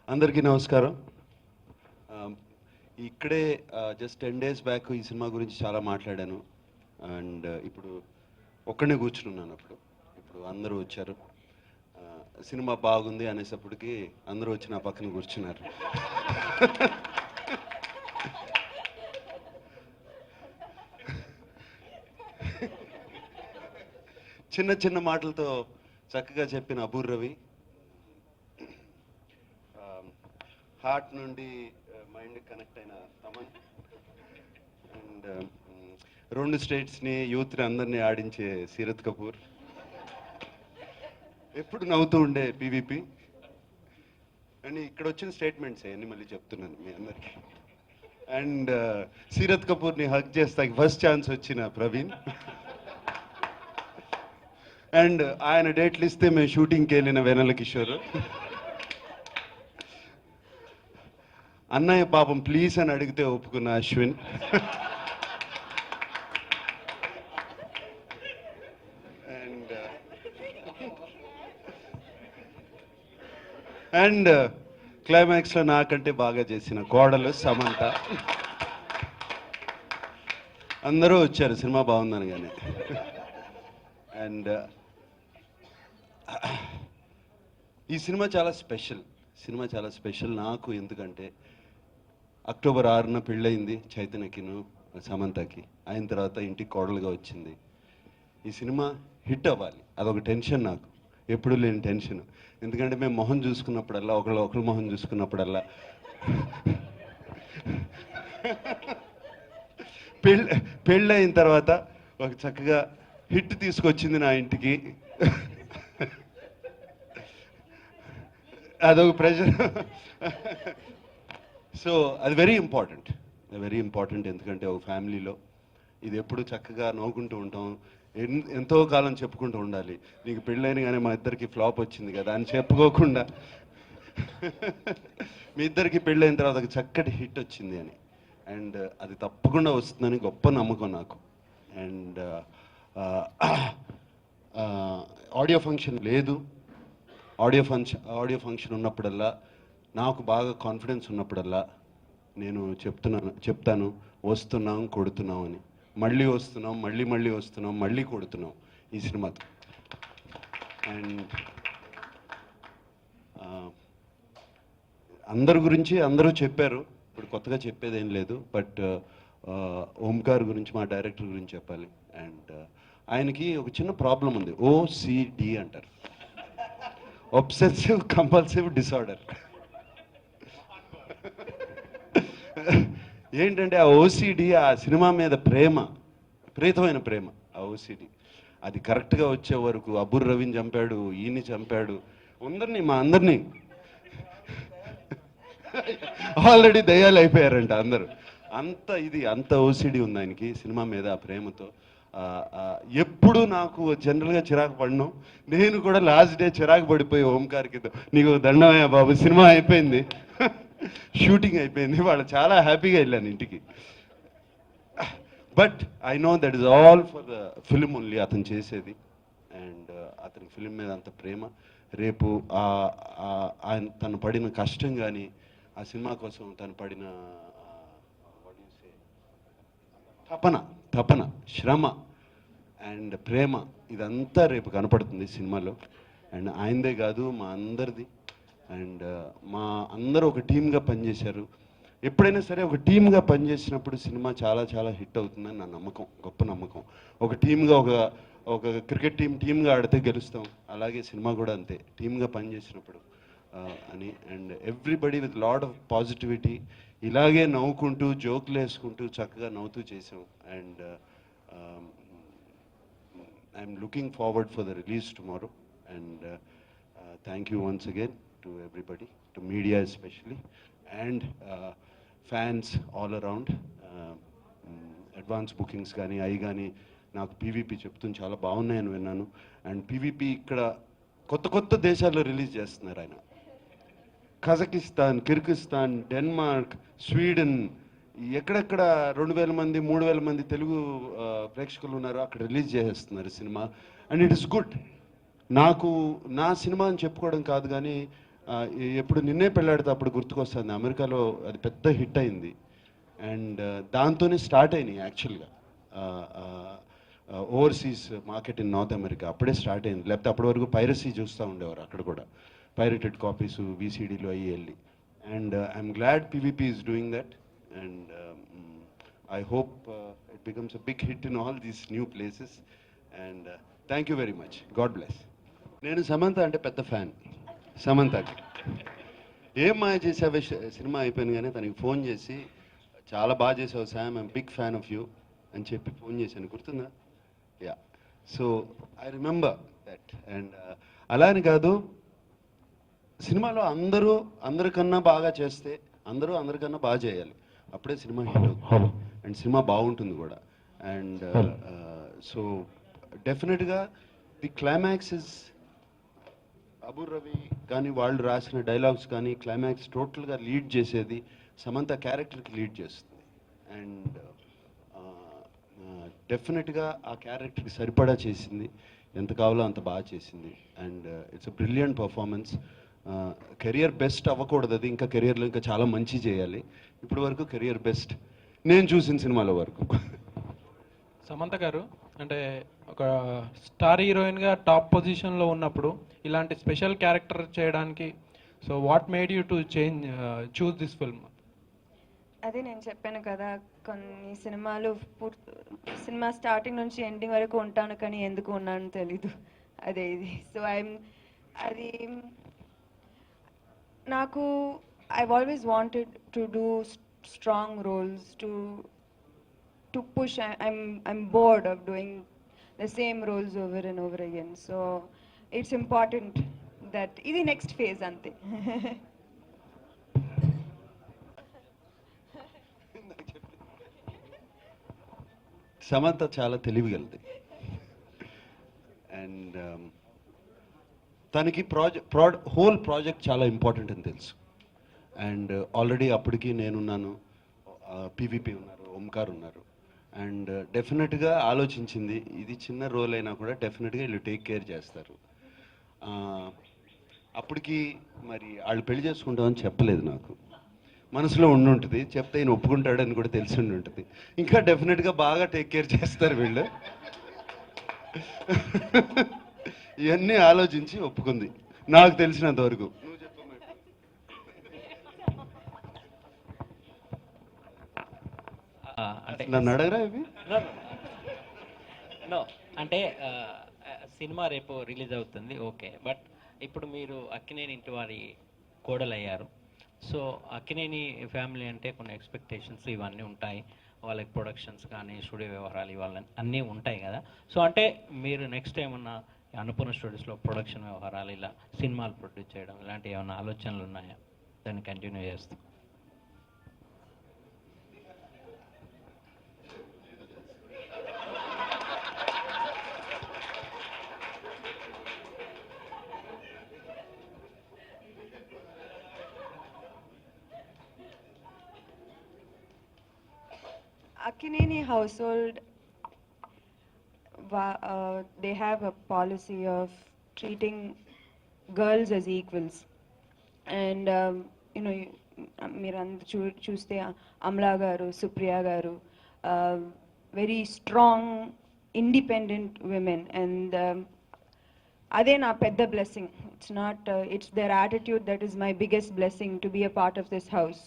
అందరికీ నమస్కారం. ఇక్కడే just 10 days back ఈ cinema గురించి చాలా మాట్లాడాను. And ఇప్పుడు ఒక్కడే కూర్చున్నాను. ఇప్పుడు అందరూ వచ్చారు, సినిమా బాగుంది అనేసప్పటికి అందరూ వచ్చి నా పక్కన కూర్చున్నారు. చిన్న చిన్న మాటలతో చక్కగా చెప్పిన అబూర్ రవి, హార్ట్ నుండి మైండ్ కనెక్ట్ అయిన తమన్, అండ్ 2 స్టేట్స్ని యూత్ని అందరినీ ఆడించే సీరత్ కపూర్, ఎప్పుడు నవ్వుతూ ఉండే పీవీపీ, అండ్ ఇక్కడ వచ్చిన స్టేట్మెంట్స్ అన్ని మళ్ళీ చెప్తున్నాను మీ అందరికీ. అండ్ సీరత్ కపూర్ని హక్ చేస్తాకి ఫస్ట్ ఛాన్స్ వచ్చిన ప్రవీణ్, అండ్ ఆయన డేట్లు ఇస్తే మేము షూటింగ్కి వెళ్ళిన వెనల కిషోర్, అన్నయ్య పాపం ప్లీజ్ అని అడిగితే ఒప్పుకున్న అశ్విన్, అండ్ క్లైమాక్స్లో నాకంటే బాగా చేసిన కోడలు సమంత. అందరూ వచ్చారు సినిమా బాగుందని కానీ. అండ్ ఈ సినిమా చాలా స్పెషల్ నాకు. ఎందుకంటే అక్టోబర్ 6న పెళ్ళయింది చైతన్యకిను సమంతకి. అయిన తర్వాత ఇంటికి కోడలుగా వచ్చింది. ఈ సినిమా హిట్ అవ్వాలి, అదొక టెన్షన్ నాకు, ఎప్పుడూ లేని టెన్షన్. ఎందుకంటే మేము మొహం చూసుకున్నప్పుడల్లా ఒకళ్ళు మొహం చూసుకున్నప్పుడల్లా పెళ్ళయిన తర్వాత ఒక చక్కగా హిట్ తీసుకొచ్చింది నా ఇంటికి. అదొక ప్రెషర్. సో అది వెరీ ఇంపార్టెంట్. ఎందుకంటే ఒక ఫ్యామిలీలో ఇది ఎప్పుడు చక్కగా నవ్వుకుంటూ ఉంటాం, ఎంతో కాలం చెప్పుకుంటూ ఉండాలి. నీకు పెళ్ళైన కానీ మా ఇద్దరికి ఫ్లాప్ వచ్చింది కదా అని చెప్పుకోకుండా మీ ఇద్దరికి పెళ్ళైన తర్వాత ఒక చక్కటి హిట్ వచ్చింది అని. అండ్ అది తప్పకుండా వస్తుందని గొప్ప నమ్మకం నాకు. అండ్ ఆడియో ఫంక్షన్ లేదు. ఆడియో ఫంక్షన్ ఉన్నప్పుడల్లా, నాకు బాగా కాన్ఫిడెన్స్ ఉన్నప్పుడల్లా నేను చెప్తాను వస్తున్నాం కొడుతున్నాం అని. మళ్ళీ వస్తున్నాం, మళ్ళీ కొడుతున్నాం ఈ సినిమాతో. అండ్ అందరి గురించి అందరూ చెప్పారు, ఇప్పుడు కొత్తగా చెప్పేదేం లేదు. బట్ ఓంకార్ గురించి, మా డైరెక్టర్ గురించి చెప్పాలి. అండ్ ఆయనకి ఒక చిన్న ప్రాబ్లం ఉంది, OCD అంటారు, ఒబ్సెసివ్ కంపల్సివ్ డిసార్డర్. ఏంటంటే ఆ OCD, ఆ సినిమా మీద విపరీతమైన ప్రేమ. ఆ OCD అది కరెక్ట్గా వచ్చే వరకు అబ్బుర్ రవిని చంపాడు, ఈయన్ని చంపాడు, మా అందరినీ ఆల్రెడీ దయ్యాలు అయిపోయారంట అందరూ. అంత OCD ఉంది ఆయనకి సినిమా మీద ఆ ప్రేమతో. ఎప్పుడు నాకు జనరల్గా చిరాకు పడినా, నేను కూడా లాస్ట్ డే చిరాకు పడిపోయి ఓంకార్కి, నీకు దండమయ్యా బాబు, సినిమా అయిపోయింది, షూటింగ్ అయిపోయింది, వాళ్ళు చాలా హ్యాపీగా వెళ్ళాను ఇంటికి. But I know that is all for the film only అతను చేసేది. అండ్ అతని ఫిలిం మీద అంత ప్రేమ. రేపు తను పడిన కష్టం కానీ, ఆ సినిమా కోసం తను పడిన తపన, శ్రమ అండ్ ప్రేమ, ఇదంతా రేపు కనపడుతుంది సినిమాలో. అండ్ ఆయనదే కాదు, మా అందరిది. అండ్ మా అందరూ ఒక టీమ్గా పనిచేశారు. ఎప్పుడైనా సరే ఒక టీమ్గా పనిచేసినప్పుడు సినిమా చాలా చాలా హిట్ అవుతుందని నా నమ్మకం, గొప్ప నమ్మకం. ఒక టీమ్గా ఒక క్రికెట్ టీమ్గా ఆడితే గెలుస్తాం, అలాగే సినిమా కూడా అంతే, టీమ్గా పనిచేసినప్పుడు అని. And everybody with lot of positivity, ఇలాగే నవ్వుకుంటూ జోకులు వేసుకుంటూ చక్కగా నవ్వుతూ చేసాం. And I'm looking forward for the release tomorrow. And thank you once again to everybody, to media especially, and fans all around. Advance bookings కానీ కానీ నాకు PVP చెప్తుంది చాలా బాగున్నాయని విన్నాను. అండ్ PVP ఇక్కడ కొత్త దేశాల్లో రిలీజ్ చేస్తున్నారు ఆయన. కజకిస్తాన్, కిర్గిస్తాన్, డెన్మార్క్, స్వీడన్, ఎక్కడెక్కడ 2000 మంది 3000 మంది తెలుగు ప్రేక్షకులు ఉన్నారు, అక్కడ రిలీజ్ చేసేస్తున్నారు cinema. And it is good. నాకు నా సినిమా అని చెప్పుకోవడం కాదు కానీ, ఎప్పుడు నిన్నే పెళ్ళాడితే అప్పుడు గుర్తుకొస్తుంది, అమెరికాలో అది పెద్ద హిట్ అయింది. అండ్ దాంతోనే స్టార్ట్ అయినాయి యాక్చువల్గా overseas market in north America, అప్పుడే స్టార్ట్ అయింది. లేకపోతే అప్పటి వరకు పైరసీ చూస్తూ ఉండేవారు అక్కడ కూడా, పైరేటెడ్ కాపీస్ VCDలు అయ్యి వెళ్ళి. And I'm glad PVP is doing that. And I hope it becomes a big hit in all these new places. And thank you very much, god bless. నేను సమంత అంటే పెద్ద ఫ్యాన్. సమంతకి ఏం మాయ చేసావే సినిమా అయిపోయింది కానీ తనకి ఫోన్ చేసి, చాలా బాగా చేసావు Sam, I'm big fan of you అని చెప్పి ఫోన్ చేశాను, గుర్తుందా? Yeah, so I remember that. And అలా అని కాదు, సినిమాలో అందరికన్నా బాగా చేస్తే, అందరికన్నా బాగా చేయాలి, అప్పుడే సినిమా హిట్ అవుతుంది అండ్ సినిమా బాగుంటుంది కూడా. అండ్ సో డెఫినెట్గా the climax is, Abburi Ravi కానీ వాళ్ళు రాసిన డైలాగ్స్ కానీ, క్లైమాక్స్ టోటల్గా లీడ్ చేసేది సమంత క్యారెక్టర్కి లీడ్ చేస్తుంది. అండ్ డెఫినెట్గా ఆ క్యారెక్టర్కి సరిపడా చేసింది, ఎంత కావాలో అంత బాగా చేసింది. And it's a brilliant performance. Career best అవ్వకూడదు, అది ఇంకా కెరియర్లో ఇంకా చాలా మంచి చేయాలి. ఇప్పటి వరకు కెరియర్ బెస్ట్ నేను చూసిన సినిమాల వరకు. సమంత గారు అంటే ఒక స్టార్ హీరోయిన్గా టాప్ పొజిషన్లో ఉన్నప్పుడు ఇలాంటి స్పెషల్ క్యారెక్టర్ చేయడానికి so what made you to choose this film? అదే నేను చెప్పాను కదా, కొన్ని సినిమాలు సినిమా స్టార్టింగ్ నుంచి ఎండింగ్ వరకు ఉంటాను కానీ ఎందుకు ఉన్నానో తెలీదు, అదే ఇది. సో అది నాకు I've always wanted to do strong roles, to push. I'm bored of doing the same roles over and over again. So it's important that ఇది next phase ante. సమంత చాలా తెలివిగలది అండ్ తనకి హోల్ ప్రాజెక్ట్ చాలా important అని తెలుసు. And already అప్పటికి నేనున్నాను, PVP ఉన్నారు, ఓంకార్ ఉన్నారు. అండ్ డెఫినెట్గా ఆలోచించింది ఇది చిన్న రోల్ అయినా కూడా డెఫినెట్గా వీళ్ళు టేక్ కేర్ చేస్తారు. అప్పటికి మరి వాళ్ళు పెళ్లి చేసుకుంటామని చెప్పలేదు నాకు, మనసులో ఉండి ఉంటుంది, చెప్తే ఈయన ఒప్పుకుంటాడని కూడా తెలిసి ఉండి ఉంటుంది. ఇంకా డెఫినెట్గా బాగా టేక్ కేర్ చేస్తారు వీళ్ళు. ఇవన్నీ ఆలోచించి ఒప్పుకుంది నాకు తెలిసినంత వరకు. అంటే నన్ను అడగరా ఇవి? నో అంటే సినిమా రేపు రిలీజ్ అవుతుంది, ఓకే. బట్ ఇప్పుడు మీరు అక్కినేని ఇంటి వారి కోడలయ్యారు. సో అక్కినేని ఫ్యామిలీ అంటే కొన్ని ఎక్స్పెక్టేషన్స్ ఇవన్నీ ఉంటాయి, వాళ్ళకి ప్రొడక్షన్స్ కానీ స్టూడియో వ్యవహారాలు ఇవాళ అన్నీ ఉంటాయి కదా. సో అంటే మీరు నెక్స్ట్ ఏమన్నా అన్నపూర్ణ స్టూడియోస్లో ప్రొడక్షన్ వ్యవహారాలు ఇలా సినిమాలు ప్రొడ్యూస్ చేయడం ఇలాంటి ఏమైనా ఆలోచనలు ఉన్నాయా? దాన్ని కంటిన్యూ చేస్తూ Akkineni household, they have a policy of treating girls as equals. And you know, Mirandu chuste Amla garu, Supriya garu, very strong, independent women. And ade na pedda blessing. It's not, it's their attitude that is my biggest blessing to be a part of this house.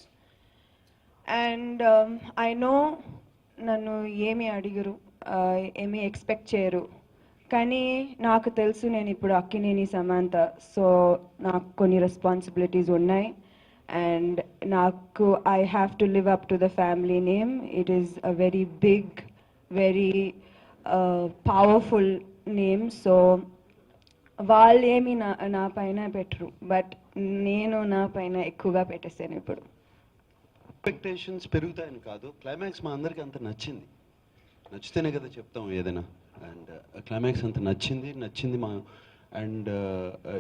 And I know నన్ను ఏమి అడిగరు, ఏమి expect చేయరు, కానీ నాకు తెలుసు నేను ఇప్పుడు Akkineni Samantha. So నాకు కొన్ని రెస్పాన్సిబిలిటీస్ ఉన్నాయి అండ్ నాకు I have to live up to the family name. It is a very big, very powerful name. So వాళ్ళు ఏమి నా పైన పెట్టరు, బట్ నేను నా పైన ఎక్కువగా పెట్టేసాను ఇప్పుడు. ఎక్స్పెక్టేషన్స్ పెరుగుతాయని కాదు, క్లైమాక్స్ మా అందరికీ అంత నచ్చింది. నచ్చితేనే కదా చెప్తాం ఏదైనా. అండ్ క్లైమాక్స్ అంత నచ్చింది మా. And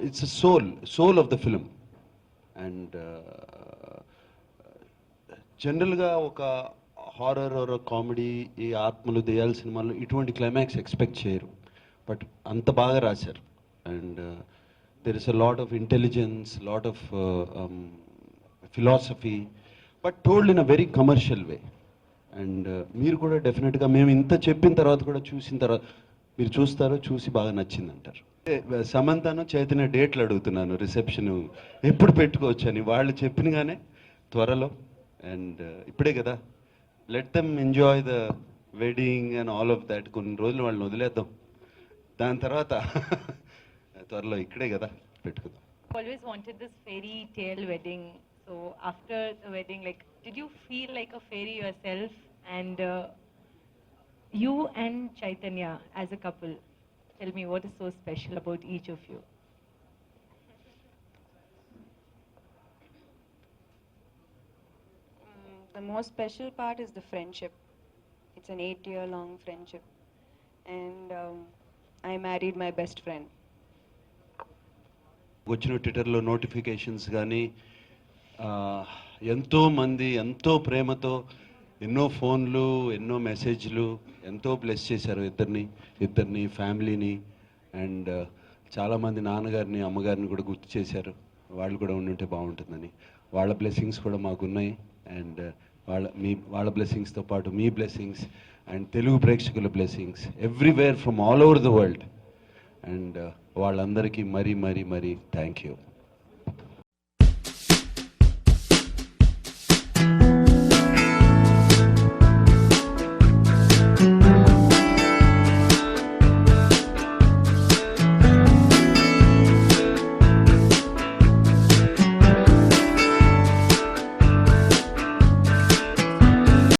it's soul of the film. And జనరల్గా ఒక హారర్ ఆర్ కామెడీ, ఈ ఆత్మలు దెయ్యాల సినిమాల్లో ఇటువంటి క్లైమాక్స్ ఎక్స్పెక్ట్ చేయరు, బట్ అంత బాగా రాశారు. And there is a lot of intelligence, lot of philosophy, but told in a very commercial way. And మీరు కూడా డెఫినెట్గా మేము ఇంత చెప్పిన తర్వాత కూడా చూసిన తర్వాత మీరు చూస్తారో, చూసి బాగా నచ్చింది అంటారు. సమంతను చైతన్య డేట్లు అడుగుతున్నాను, రిసెప్షన్ ఎప్పుడు పెట్టుకోవచ్చు అని. వాళ్ళు చెప్పినగానే త్వరలో. అండ్ ఇప్పుడే కదా, let them enjoy the wedding and all of that. కొన్ని రోజులు వాళ్ళని వదిలేద్దాం, దాని తర్వాత త్వరలో ఇక్కడే కదా పెట్టుకుందాం. Always wanted this fairy tale wedding. So after the wedding, like, did you feel like a fairy yourself? And you and Chaitanya as a couple, tell me what is so special about each of you? The most special part is the friendship. It's an 8-year-long friendship. And I married my best friend. వచ్చిన ట్విట్టర్లో notifications కానీ ఎంతోమంది ఎంతో ప్రేమతో ఎన్నో ఫోన్లు, ఎన్నో మెసేజ్లు, ఎంతో బ్లెస్ చేశారు ఇద్దరిని ఫ్యామిలీని. అండ్ చాలామంది నాన్నగారిని, అమ్మగారిని కూడా గుర్తు చేశారు, వాళ్ళు కూడా ఉండుంటే బాగుంటుందని. వాళ్ళ బ్లెస్సింగ్స్ కూడా మాకున్నాయి. అండ్ వాళ్ళ బ్లెస్సింగ్స్తో పాటు మీ బ్లెస్సింగ్స్ అండ్ తెలుగు ప్రేక్షకుల blessings everywhere from all over the world. And వాళ్ళందరికీ మరీ థ్యాంక్ యూ.